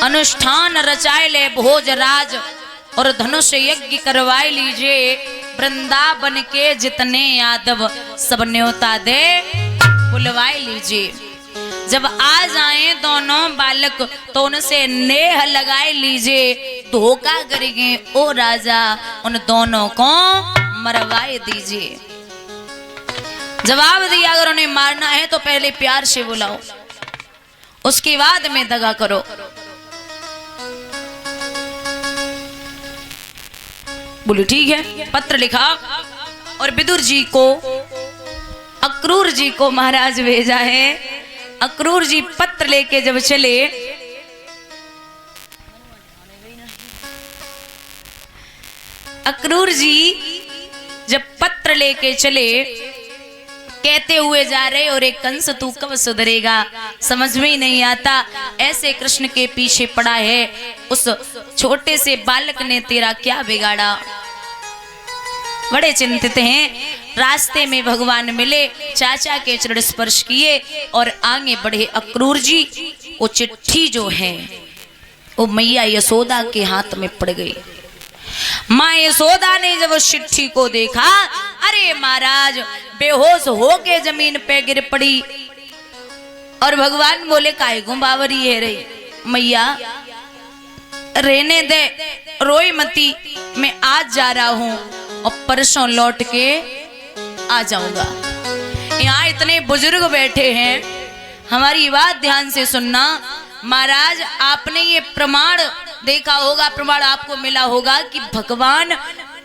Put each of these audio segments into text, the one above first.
अनुष्ठान रचाए ले भोजराज और धनुष यज्ञ करवाए लीजिए। वृंदावन के जितने यादव सब न्योता दे बुलवाए लीजिए। जब आ जाए दोनों बालक तो उनसे नेह लगाए लीजिए। धोखा करेंगे ओ राजा उन दोनों को मरवाए दीजिए। जवाब दिया अगर उन्हें मारना है तो पहले प्यार से बुलाओ, उसके बाद में दगा करो। बोली ठीक है। पत्र लिखा और विदुर जी को अक्रूर जी को महाराज भेजा है। अक्रूर जी पत्र लेके जब चले अक्रूर जी जब पत्र लेके चले कहते हुए जा रहे और एक कंस तू कब सुधरेगा, समझ में ही नहीं आता। ऐसे कृष्ण के पीछे पड़ा है, उस छोटे से बालक ने तेरा क्या बिगाड़ा। बड़े चिंतित हैं। रास्ते में भगवान मिले, चाचा के चरण स्पर्श किए और आगे बढ़े। अक्रूर जी वो चिट्ठी जो है वो मैया यशोदा के हाथ में पड़ गई। माँ यशोदा ने जब उस चिट्ठी को देखा, अरे महाराज बेहोश होके जमीन पे गिर पड़ी। और भगवान बोले काहे को बावरी है रही मैया, रहने दे, रोई मती, मैं आज जा रहा हूं और परसों लौट के आ जाऊंगा। यहाँ इतने बुजुर्ग बैठे हैं, हमारी बात ध्यान से सुनना। महाराज आपने ये प्रमाण देखा होगा, प्रमाण आपको मिला होगा कि भगवान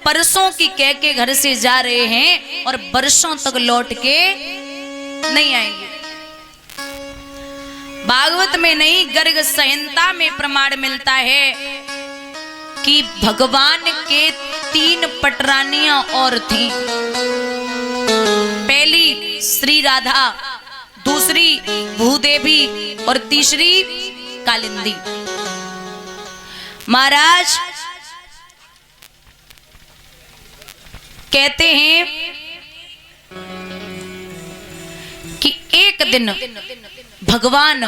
परसों की कह के घर से जा रहे हैं और वर्षों तक लौट के नहीं आएंगे। भागवत में नहीं, गर्ग संहिता में प्रमाण मिलता है कि भगवान के 3 पटरानियां और थीं। पहली श्री राधा, दूसरी भूदेवी और तीसरी कालिंदी। महाराज कहते हैं कि एक दिन भगवान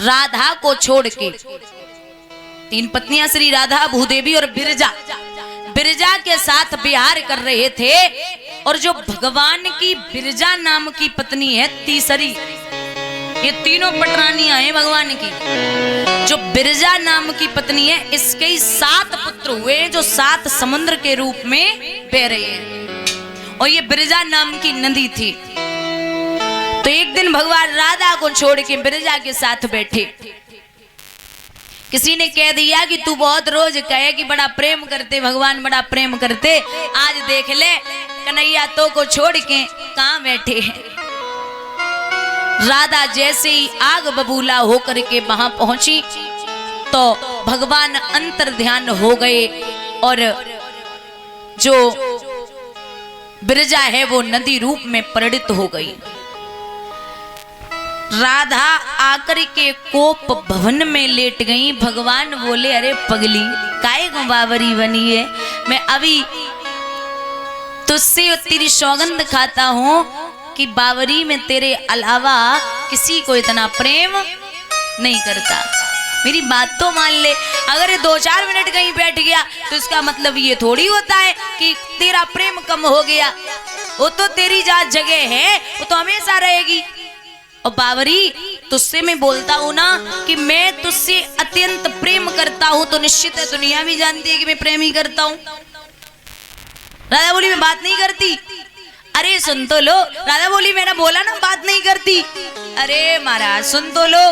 राधा को छोड़ के, 3 पत्नियां श्री राधा, भूदेवी और बिरजा के साथ विहार कर रहे थे। और जो भगवान की बिरजा नाम की पत्नी है तीसरी, ये तीनों पटरानियां हैं भगवान की। जो बिरजा नाम की पत्नी है, इसके 7 पुत्र हुए जो 7 समुद्र के रूप में बह रहे हैं। और ये बिरजा नाम की नदी थी। तो एक दिन भगवान राधा को छोड़ के बिरजा के साथ बैठे। किसी ने कह दिया कि तू बहुत रोज कहे कि बड़ा प्रेम करते भगवान, बड़ा प्रेम करते, आज देख ले कन्हैया तो को छोड़ के कहां बैठे हैं। राधा जैसे ही आग बबूला होकर के वहां पहुंची तो भगवान अंतर ध्यान हो गए और जो बिरजा है वो नदी रूप में परिणित हो गई। राधा आकर के कोप भवन में लेट गई। भगवान बोले अरे पगली काहे को बावरी बनी है, मैं अभी तुझसे तेरी सौगंध खाता हूं कि बावरी में तेरे अलावा किसी को इतना प्रेम नहीं करता। मेरी बात तो मान ले। अगर 2-4 मिनट कहीं बैठ गया तो इसका मतलब ये थोड़ी होता है कि तेरा प्रेम कम हो गया। वो तो तेरी जहाँ जगह है वो तो हमेशा रहेगी। और बावरी तुझसे मैं बोलता हूँ ना कि मैं तुझसे अत्यंत प्रेम करता हूँ, तो निश्चित है दुनिया भी जानती है कि मैं प्रेम ही करता हूँ। राधा बोली मैं बात नहीं करती। अरे सुन तो लो। राधा बोली मैंने बोला ना बात नहीं करती। अरे महाराज सुन तो लो।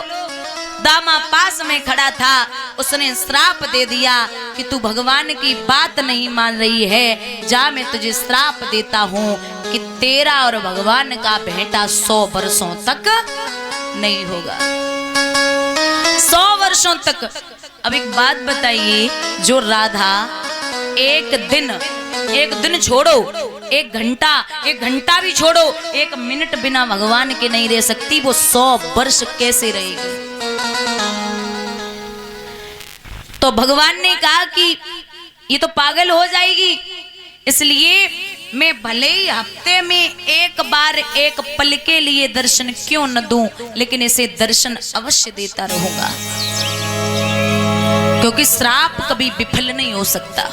दामा पास में खड़ा था, उसने श्राप दे दिया कि तू भगवान की बात नहीं मान रही है, जा मैं तुझे श्राप देता हूँ कि तेरा और भगवान का भेंटा 100 वर्षों तक नहीं होगा। 100 वर्षों तक। अब एक बात बताइए, जो राधा एक दिन छोड़ो, 1 घंटा भी छोड़ो, 1 मिनट बिना भगवान के नहीं रह सकती, वो 100 वर्ष कैसे रहेगी। तो भगवान ने कहा कि ये तो पागल हो जाएगी, इसलिए मैं भले ही हफ्ते में 1 बार 1 पल के लिए दर्शन क्यों न दूं, लेकिन इसे दर्शन अवश्य देता रहूंगा। क्योंकि श्राप कभी विफल नहीं हो सकता।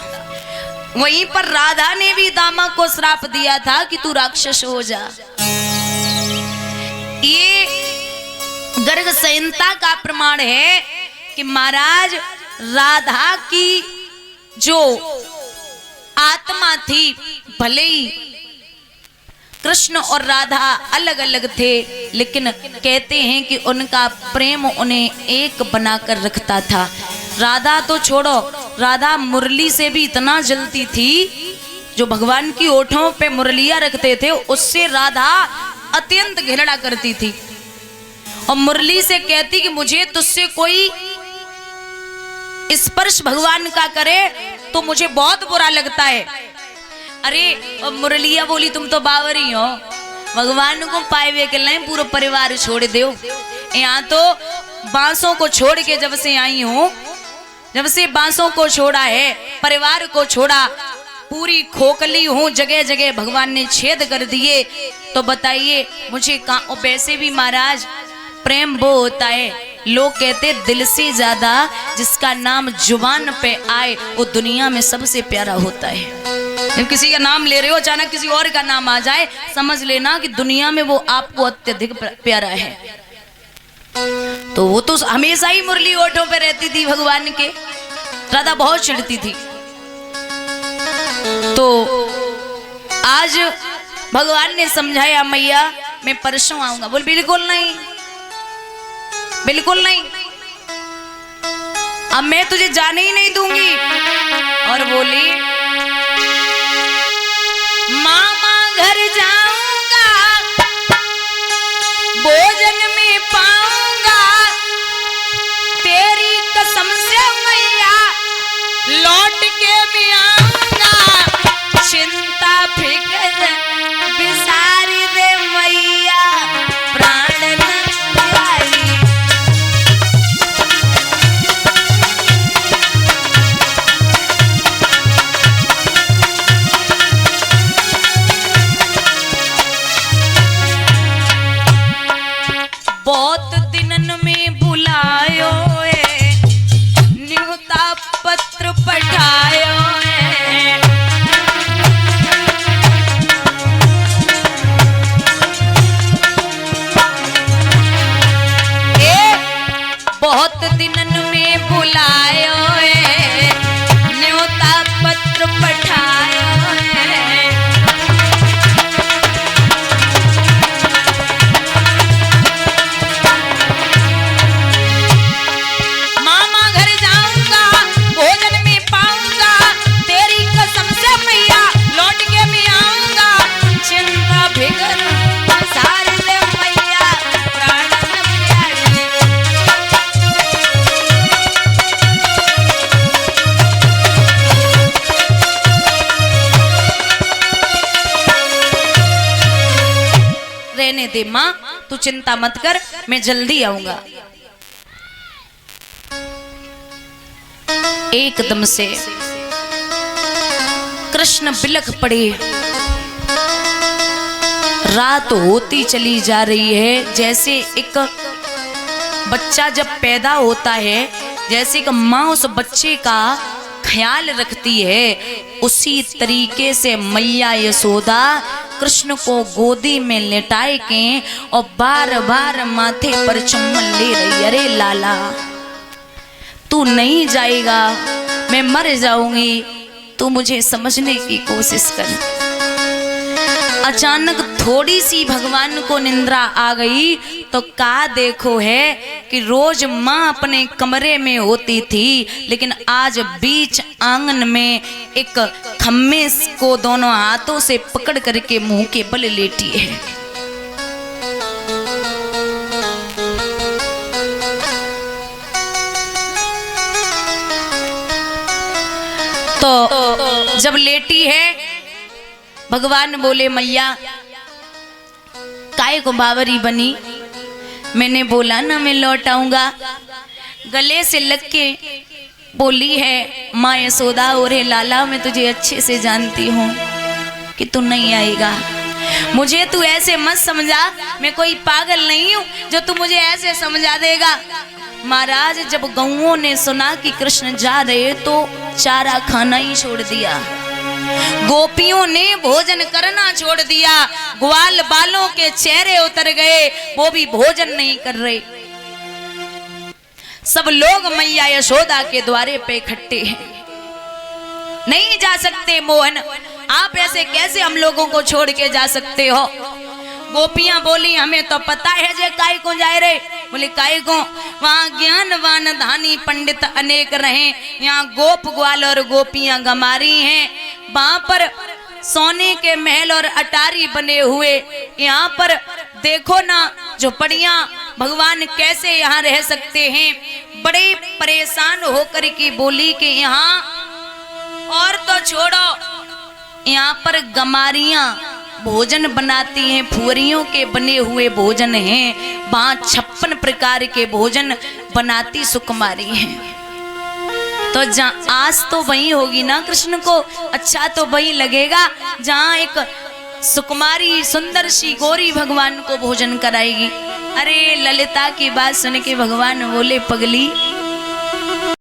वहीं पर राधा ने भी दामा को श्राप दिया था कि तू राक्षस हो जा। ये गर्ग संहिता का प्रमाण है कि महाराज राधा की जो आत्मा थी, भले ही कृष्ण और राधा अलग अलग थे, लेकिन कहते हैं कि उनका प्रेम उन्हें एक बनाकर रखता था। राधा तो छोड़ो, राधा मुरली से भी इतना जलती थी, जो भगवान की ओठों पे मुरलियां रखते थे उससे राधा अत्यंत घृणा करती थी और मुरली से कहती कि मुझे तुझसे कोई स्पर्श भगवान का करे तो मुझे बहुत बुरा लगता है। अरे मुरलिया बोली तुम तो बावरी हो, भगवान को पाए के लिए पूरा परिवार छोड़ दो। यहाँ तो बांसों को छोड़ के जब से आई हूँ, जब से बांसों को छोड़ा है, परिवार को छोड़ा, पूरी खोखली हूँ, जगह जगह भगवान ने छेद कर दिए। तो बताइए मुझे कहाँ। वैसे भी महाराज प्रेम वो होता है, लोग कहते दिल से ज्यादा जिसका नाम जुबान पे आए वो दुनिया में सबसे प्यारा होता है। जब किसी का नाम ले रहे हो, अचानक किसी और का नाम आ जाए, समझ लेना कि दुनिया में वो आपको अत्यधिक प्यारा है। तो वो तो हमेशा ही मुरली ओठों पे रहती थी भगवान के। राधा बहुत चिढ़ती थी। तो आज भगवान ने समझाया, मैया मैं परसों आऊंगा। बोल बिल्कुल नहीं, बिल्कुल नहीं, अब मैं तुझे जाने ही नहीं दूंगी। और बोली मामा घर जाऊंगा, भोजन में पाऊंगा, तेरी कसम से मैया लौट के भी आऊंगा। चिंता फिक्र बिसारी दे मैया, प्राण नंदाई। बहुत दिनन में बुलायो है, न्योता पत्र पठायो है। बहुत दिनन में बुलायो है, न्योता पत्र पठायो है। मामा घर जाऊंगा, भोजन में पाऊंगा, तेरी कसम से मैया लौट के भी आऊंगा। चिंता फिकर सारी दे मैया, प्राण प्यारे। रहने दे माँ, तू चिंता मत कर, मैं जल्दी आऊंगा। एकदम से कृष्ण बिलख पड़े। रात होती चली जा रही है। जैसे एक बच्चा जब पैदा होता है, जैसे एक माँ उस बच्चे का ख्याल रखती है, उसी तरीके से मैया यशोदा कृष्ण को गोदी में लेटाए के और बार बार माथे पर चुम्बन ले रही। अरे लाला तू नहीं जाएगा, मैं मर जाऊंगी, तू मुझे समझने की कोशिश कर। अचानक थोड़ी सी भगवान को निंद्रा आ गई तो का देखो है कि रोज माँ अपने कमरे में होती थी, लेकिन आज बीच आंगन में एक खम्मे को दोनों हाथों से पकड़ करके मुंह के बल लेटी है। तो जब लेटी है, भगवान बोले मैया काय को बावरी बनी? मैंने बोला ना मैं लौट आऊंगा। गले से लग के बोली है माँ यशोदा, और लाला मैं तुझे अच्छे से जानती हूँ कि तू नहीं आएगा। मुझे तू ऐसे मत समझा, मैं कोई पागल नहीं हूँ जो तू मुझे ऐसे समझा देगा। महाराज जब गौओं ने सुना कि कृष्ण जा रहे तो चारा खाना ही छोड़ दिया, गोपियों ने भोजन करना छोड़ दिया, ग्वाल बालों के चेहरे उतर गए, वो भी भोजन नहीं कर रहे। सब लोग मैया यशोदा के द्वारे पे इकट्ठे हैं। नहीं जा सकते मोहन, आप ऐसे कैसे हम लोगों को छोड़ के जा सकते हो? गोपियां बोली हमें तो पता है जे काय को जाए रे। बोले काय को? वहाँ ज्ञानवान धानी पंडित अनेक रहे, यहाँ गोप ग्वाल और गोपियां गमारी हैं। वहां पर सोने के महल और अटारी बने हुए, यहाँ पर देखो ना झोपड़ियां, भगवान कैसे यहाँ रह सकते हैं। बड़े परेशान होकर की बोली कि यहाँ और तो छोड़ो, यहाँ पर गमारियां भोजन बनाती हैं, फुहरियों के बने हुए भोजन हैं, वहाँ 56 प्रकार के भोजन बनाती सुकुमारी हैं। तो जहाँ आस तो वही होगी ना कृष्ण को, अच्छा तो वही लगेगा जहाँ एक सुकुमारी सुंदर सी गौरी भगवान को भोजन कराएगी। अरे ललिता की बात सुन के भगवान बोले पगली